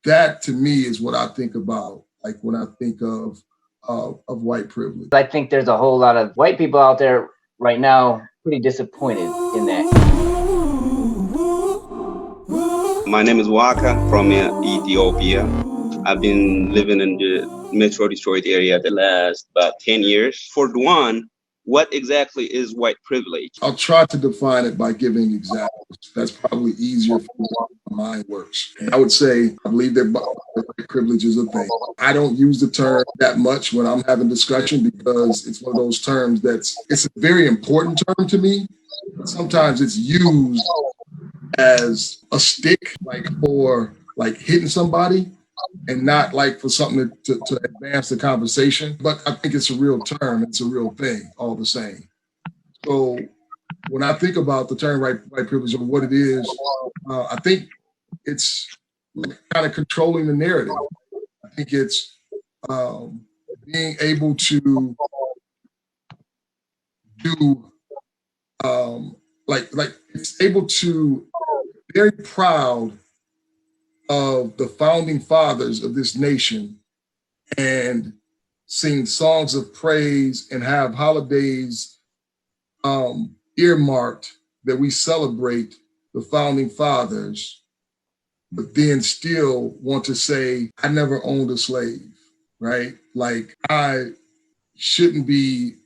that to me is what I think about, like when I think of white privilege. I think there's a whole lot of white people out there right now pretty disappointed in that. My name is Waka from Ethiopia. I've been living in the Metro Detroit area the last about 10 years. For Dwan, what exactly is white privilege? I'll try to define it by giving examples. That's probably easier for me than my mind works. And I would say, I believe that white privilege is a thing. I don't use the term that much when I'm having discussion because it's one of those terms it's a very important term to me. But sometimes it's used as a stick, like for like hitting somebody, and not like for something to advance the conversation. But I think it's a real term. It's a real thing all the same. So when I think about the term white privilege or what it is, I think it's kind of controlling the narrative. I think it's being able to do like it's able to very proud of the founding fathers of this nation and sing songs of praise and have holidays earmarked that we celebrate the founding fathers, but then still want to say, I never owned a slave, right? Like I shouldn't be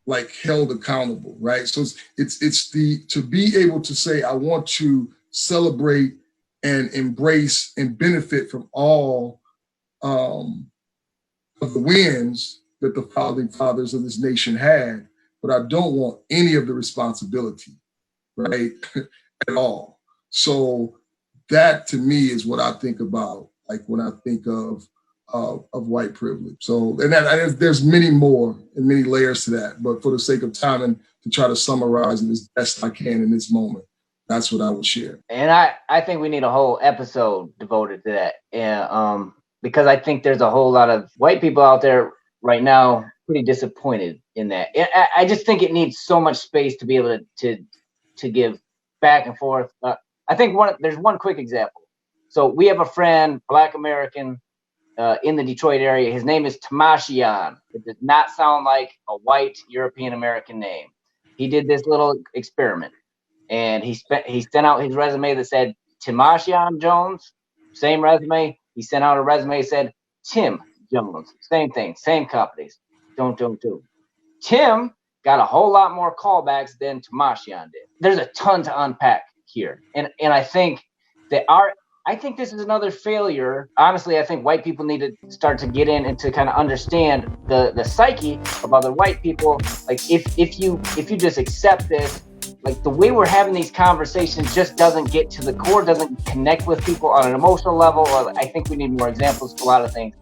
like held accountable, right? So it's to be able to say, I want to celebrate and embrace and benefit from all of the wins that the founding fathers of this nation had, but I don't want any of the responsibility, right, at all. So that to me is what I think about, like when I think of white privilege. So, and there's many more and many layers to that, but for the sake of time and to try to summarize it as best I can in this moment, that's what I would share. And I think we need a whole episode devoted to that. And because I think there's a whole lot of white people out there right now pretty disappointed in that. I just think it needs so much space to be able to give back and forth. I think there's one quick example. So we have a friend, Black American, in the Detroit area. His name is Tamashian. It does not sound like a white European American name. He did this little experiment. And he sent out his resume that said Timashian Jones, same resume. He sent out a resume that said Tim Jones, same thing, same companies. Don't. Tim got a whole lot more callbacks than Timashian did. There's a ton to unpack here, and I think I think this is another failure. Honestly, I think white people need to start to get in and to kind of understand the psyche of other white people. Like if you just accept this. Like the way we're having these conversations just doesn't get to the core, doesn't connect with people on an emotional level. Or I think we need more examples for a lot of things.